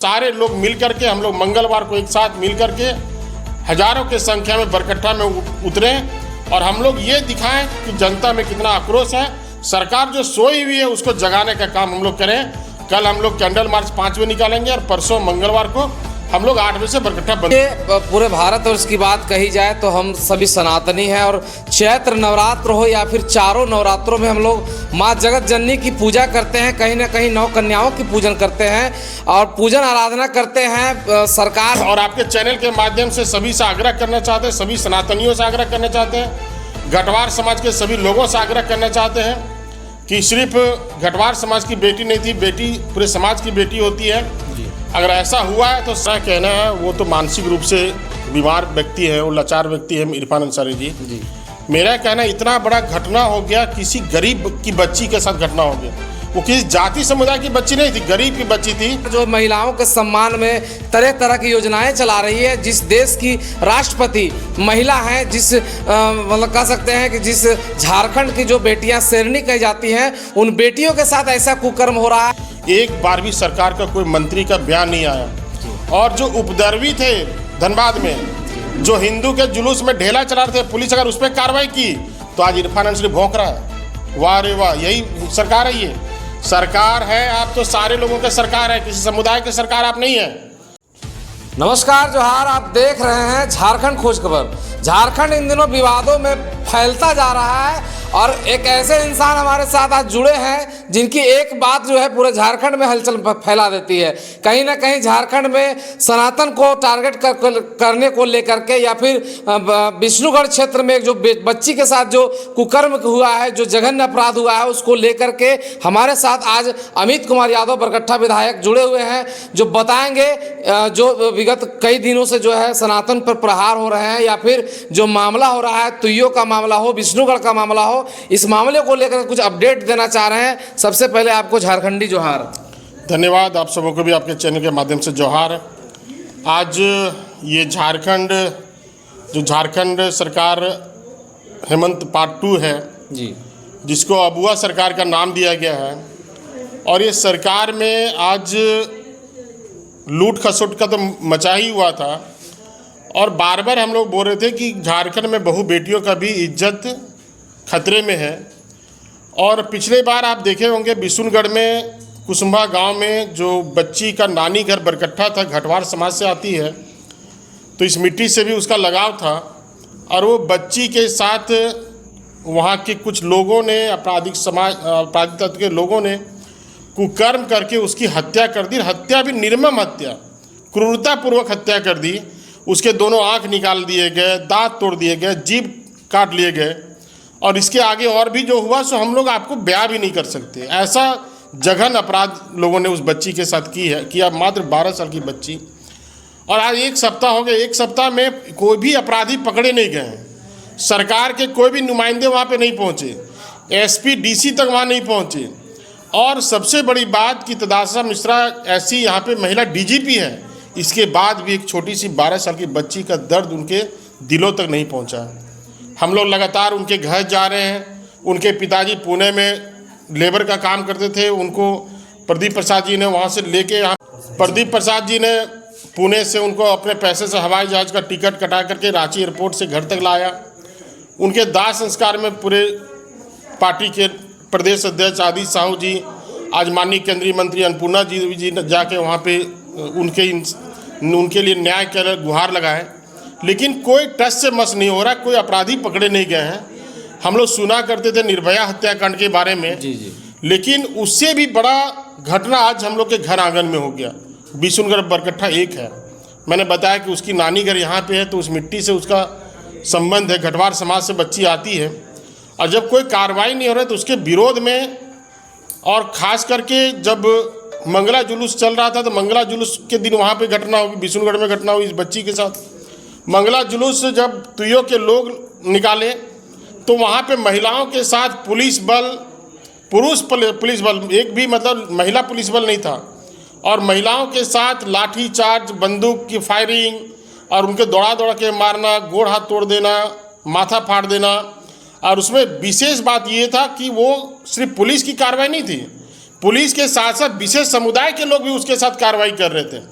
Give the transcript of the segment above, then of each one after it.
सारे लोग मिल करके हम लोग मंगलवार को एक साथ मिल करके हजारों की संख्या में बरकट्ठा में उतरे और हम लोग ये दिखाएं कि जनता में कितना आक्रोश है। सरकार जो सोई हुई है उसको जगाने का काम हम लोग करें। कल हम लोग कैंडल मार्च 5 बजे निकालेंगे और परसों मंगलवार को हम लोग 8 बजे से बरकट्ठा बंद। पूरे भारत और इसकी बात कही जाए तो हम सभी सनातनी हैं और चैत्र नवरात्र हो या फिर चारों नवरात्रों में हम लोग माँ जगत जननी की पूजा करते हैं, कहीं ना कहीं नौ कन्याओं की पूजन करते हैं और पूजन आराधना करते हैं। सरकार और आपके चैनल के माध्यम से सभी से आग्रह करना चाहते हैं, सभी सनातनियों से आग्रह करना चाहते हैं, घटवार समाज के सभी लोगों से आग्रह करना चाहते हैं कि सिर्फ घटवार समाज की बेटी नहीं थी, बेटी पूरे समाज की बेटी होती है। अगर ऐसा हुआ है तो क्या कहना है, वो तो मानसिक रूप से बीमार व्यक्ति है, वो लाचार व्यक्ति है इरफान अंसारी जी। मेरा कहना इतना बड़ा घटना हो गया, किसी गरीब की बच्ची के साथ घटना हो गया। वो किसी जाति समुदाय की बच्ची नहीं थी, गरीब की बच्ची थी जो महिलाओं के सम्मान में तरह तरह की योजनाएं चला रही है। जिस देश की राष्ट्रपति महिला है, जिस मतलब कह सकते हैं कि जिस झारखंड की जो बेटियां शेरनी कही जाती हैं, उन बेटियों के साथ ऐसा कुकर्म हो रहा है। एक बार भी सरकार का कोई मंत्री का बयान नहीं आया। और जो उपद्रवी थे धनबाद में, जो हिंदू के जुलूस में ढेला चला रहे थे, पुलिस अगर उस पर कार्रवाई की तो आज इरफान अंसारी भौंक रहा है। वाह रे वाह, यही सरकार है। ये सरकार है, आप तो सारे लोगों की सरकार है, किसी समुदाय की सरकार आप नहीं है। नमस्कार जोहार, आप देख रहे हैं झारखंड खोज खबर। झारखंड इन दिनों विवादों में फैलता जा रहा है और एक ऐसे इंसान हमारे साथ आज जुड़े हैं जिनकी एक बात जो है पूरे झारखंड में हलचल फैला देती है। कहीं ना कहीं झारखंड में सनातन को टारगेट करने को लेकर के या फिर विष्णुगढ़ क्षेत्र में जो बच्ची के साथ जो कुकर्म हुआ है, जो जघन्य अपराध हुआ है, उसको लेकर के हमारे साथ आज अमित कुमार यादव बरकट्ठा विधायक जुड़े हुए हैं, जो बताएंगे जो विगत कई दिनों से जो है सनातन पर प्रहार हो रहे हैं या फिर जो मामला हो रहा है, तुइयों का मामला हो, विष्णुगढ़ का मामला हो, इस मामले को लेकर कुछ अपडेट देना चाह रहे हैं। सबसे पहले आपको झारखंडी जोहार। धन्यवाद, आप सबों को भी आपके चैनल के माध्यम से जोहार। आज ये झारखंड सरकार हेमंत पार्ट 2 है जी, जिसको अबुआ सरकार का नाम दिया गया है। और ये सरकार में आज लूट खसोट का तो मचा ही हुआ था और बार बार हम लोग बोल रहे थे कि झारखंड में बहू बेटियों का भी इज्जत खतरे में है। और पिछले बार आप देखे होंगे विष्णुगढ़ में कुसुम्भा गांव में जो बच्ची का नानी घर बरकट्ठा था, घटवार समाज से आती है, तो इस मिट्टी से भी उसका लगाव था। और वो बच्ची के साथ वहाँ के कुछ लोगों ने, आपराधिक तत्व के लोगों ने कुकर्म करके उसकी हत्या कर दी। हत्या भी निर्मम हत्या, क्रूरतापूर्वक हत्या कर दी। उसके दोनों आँख निकाल दिए गए, दांत तोड़ दिए गए, जीभ काट लिए गए। और इसके आगे और भी जो हुआ सो हम लोग आपको बयां भी नहीं कर सकते। ऐसा जघन अपराध लोगों ने उस बच्ची के साथ किया, मात्र 12 साल की बच्ची। और आज 1 सप्ताह हो गए, 1 सप्ताह में कोई भी अपराधी पकड़े नहीं गए हैं। सरकार के कोई भी नुमाइंदे वहाँ पे नहीं पहुँचे, एसपी डीसी तक वहाँ नहीं पहुँचे। और सबसे बड़ी बात कि तदाशा मिश्रा ऐसी यहाँ पे महिला डीजीपी है, इसके बाद भी एक छोटी सी 12 साल की बच्ची का दर्द उनके दिलों तक नहीं पहुँचा। हम लोग लगातार उनके घर जा रहे हैं। उनके पिताजी पुणे में लेबर का काम करते थे, उनको प्रदीप प्रसाद जी ने वहाँ से लेके यहाँ, प्रदीप प्रसाद जी ने पुणे से उनको अपने पैसे से हवाई जहाज़ का टिकट कटा करके रांची एयरपोर्ट से घर तक लाया। उनके दाह संस्कार में पूरे पार्टी के प्रदेश अध्यक्ष आदित्य साहू जी, आज माननीय केंद्रीय मंत्री अन्नपूर्णा जी जाके वहाँ पे उनके लिए न्याय के लिए गुहार लगाए। लेकिन कोई टस से मस नहीं हो रहा, कोई अपराधी पकड़े नहीं गए हैं। हम लोग सुना करते थे निर्भया हत्याकांड के बारे में, जी। लेकिन उससे भी बड़ा घटना आज हम लोग के घर आंगन में हो गया। विष्णुगढ़ बरकट्ठा 1 है। मैंने बताया कि उसकी नानी घर यहाँ पे है, तो उस मिट्टी से उसका संबंध है, घटवार समाज से बच्ची आती है। और जब कोई कार्रवाई नहीं हो रहा है तो उसके विरोध में, और ख़ास करके जब मंगला जुलूस चल रहा था तो मंगला जुलूस के दिन वहाँ पर घटना हुई, विष्णुगढ़ में घटना हुई इस बच्ची के साथ। मंगला जुलूस जब तुइयों के लोग निकाले तो वहाँ पे महिलाओं के साथ पुलिस बल, पुरुष पुलिस बल, एक भी मतलब महिला पुलिस बल नहीं था। और महिलाओं के साथ लाठी चार्ज, बंदूक की फायरिंग और उनके दौड़ा के मारना, गोड़ हाथ तोड़ देना, माथा फाड़ देना। और उसमें विशेष बात ये था कि वो सिर्फ पुलिस की कार्रवाई नहीं थी, पुलिस के साथ साथ विशेष समुदाय के लोग भी उसके साथ कार्रवाई कर रहे थे।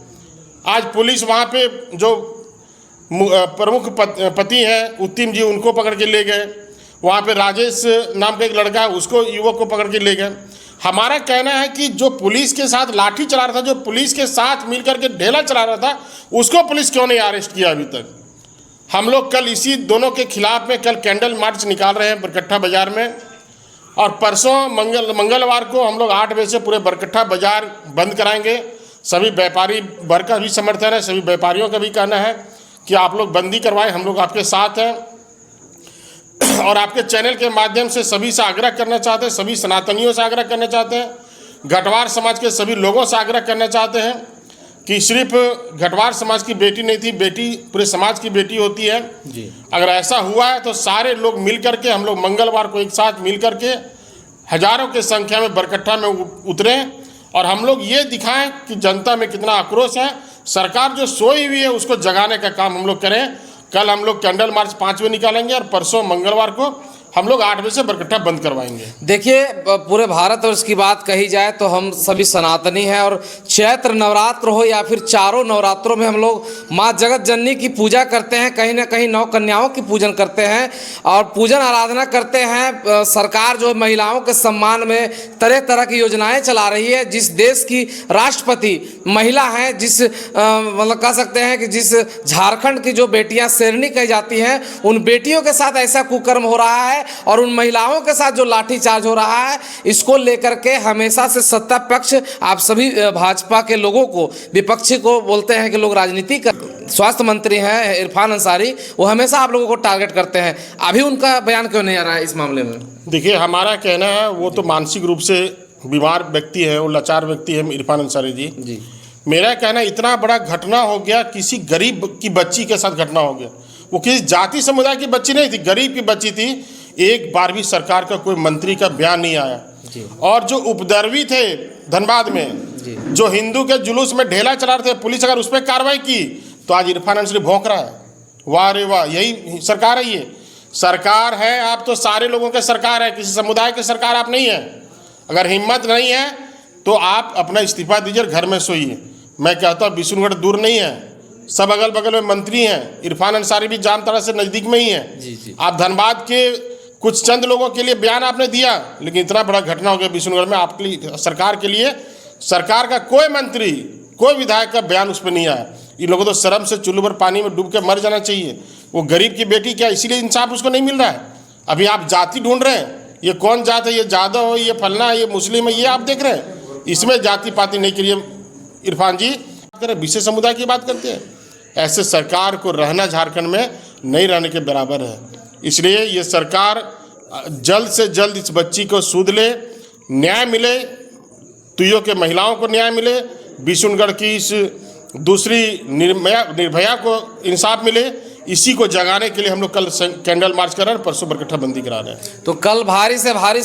आज पुलिस वहाँ पे जो प्रमुख पति हैं उत्तिम जी, उनको पकड़ के ले गए। वहाँ पे राजेश नाम का एक लड़का है, उसको युवक को पकड़ के ले गए। हमारा कहना है कि जो पुलिस के साथ लाठी चला रहा था, जो पुलिस के साथ मिलकर के ढेला चला रहा था, उसको पुलिस क्यों नहीं अरेस्ट किया अभी तक? हम लोग कल इसी दोनों के खिलाफ में कल कैंडल मार्च निकाल रहे हैं बरकट्ठा बाज़ार में, और परसों मंगलवार को हम लोग 8 बजे से पूरे बरकट्ठा बाज़ार बंद कराएंगे। सभी व्यापारी वर्ग का भी समर्थन है, सभी व्यापारियों का भी कहना है कि आप लोग बंदी करवाएं, हम लोग आपके साथ हैं। और आपके चैनल के माध्यम से सभी से आग्रह करना चाहते हैं, सभी सनातनियों से आग्रह करना चाहते हैं, घटवार समाज के सभी लोगों से आग्रह करना चाहते हैं कि सिर्फ घटवार समाज की बेटी नहीं थी, बेटी पूरे समाज की बेटी होती है जी। अगर ऐसा हुआ है तो सारे लोग मिल करके, हम लोग मंगलवार को एक साथ मिल करके हजारों की संख्या में बरकट्ठा में उतरें और हम लोग ये दिखाएं कि जनता में कितना आक्रोश है। सरकार जो सोई हुई है उसको जगाने का काम हम लोग करें। कल हम लोग कैंडल मार्च 5 बजे निकालेंगे और परसों मंगलवार को हम लोग 8 बजे से बरकट्ठा बंद करवाएंगे। देखिए, पूरे भारत वर्ष की बात कही जाए तो हम सभी सनातनी हैं, और चैत्र नवरात्र हो या फिर चारों नवरात्रों में हम लोग माँ जगत जननी की पूजा करते हैं, कहीं ना कहीं 9 कन्याओं की पूजन करते हैं और पूजन आराधना करते हैं। सरकार जो महिलाओं के सम्मान में तरह तरह की योजनाएं चला रही है। जिस देश की राष्ट्रपति महिला हैं, जिस मतलब कह सकते हैं कि जिस झारखंड की जो बेटियाँ शेरनी कही जाती हैं, उन बेटियों के साथ ऐसा कुकर्म हो रहा है और उन महिलाओं के साथ जो लाठीचार्ज हो रहा है, इसको लेकर के हमेशा से सत्ता पक्ष, आप सभी भाजपा के लोगों को, विपक्षी को बोलते हैं कि लोग राजनीति कर। स्वास्थ्य मंत्री हैं इरफान अंसारी, वो हमेशा आप लोगों को टारगेट करते हैं। अभी उनका बयान क्यों नहीं आ रहा है इस मामले में? देखिए, हमारा कहना है वो तो मानसिक रूप से बीमार व्यक्ति है, वो लाचार व्यक्ति है इरफान अंसारी जी। मेरा कहना, इतना बड़ा घटना हो गया, किसी गरीब की बच्ची के साथ घटना हो गया। वो किसी जाति समुदाय की बच्ची नहीं थी, गरीब की बच्ची थी। एक बार भी सरकार का कोई मंत्री का बयान नहीं आया जी। और जो उपद्रवी थे धनबाद में जी, जो हिंदू के जुलूस में ढेला चला रहे थे, पुलिस अगर उस पर कार्रवाई की तो आज इरफान अंसारी भौंक रहा है। वाह रे वाह, यही सरकार है। ये सरकार है, आप तो सारे लोगों के सरकार है, किसी समुदाय के सरकार आप नहीं है। अगर हिम्मत नहीं है तो आप अपना इस्तीफा दीजिए, घर में सोइए। मैं कहता हूँ बिशुनगढ़ दूर नहीं है, सब अगल बगल में मंत्री हैं। इरफान अंसारी भी जामताड़ा से नज़दीक में ही है जी। आप धनबाद के कुछ चंद लोगों के लिए बयान आपने दिया, लेकिन इतना बड़ा घटना हो गया बिशुनगढ़ में, आपके लिए, सरकार के लिए, सरकार का कोई मंत्री, कोई विधायक का बयान उस पर नहीं आया। इन लोगों को तो शर्म से चुल्लू भर पानी में डूब के मर जाना चाहिए। वो गरीब की बेटी क्या, इसीलिए इंसाफ उसको नहीं मिल रहा है। अभी आप जाति ढूंढ रहे हैं, ये कौन जात है, ये जादव है, ये फलना है, ये मुस्लिम है, ये आप देख रहे हैं। इसमें जाति पाति नहीं करिए इरफान जी, विशेष समुदाय की बात करते हैं। ऐसे सरकार को रहना झारखंड में नहीं रहने के बराबर है। इसलिए ये सरकार जल्द से जल्द इस बच्ची को सूद ले, न्याय मिले, तुइयों के महिलाओं को न्याय मिले, बिशुनगढ़ की इस दूसरी निर्भया को इंसाफ मिले। इसी को जगाने के लिए हम लोग कल कैंडल मार्च कर रहे हैं, परसों बरकट्ठा बंदी करा रहे हैं। तो कल भारी से भारी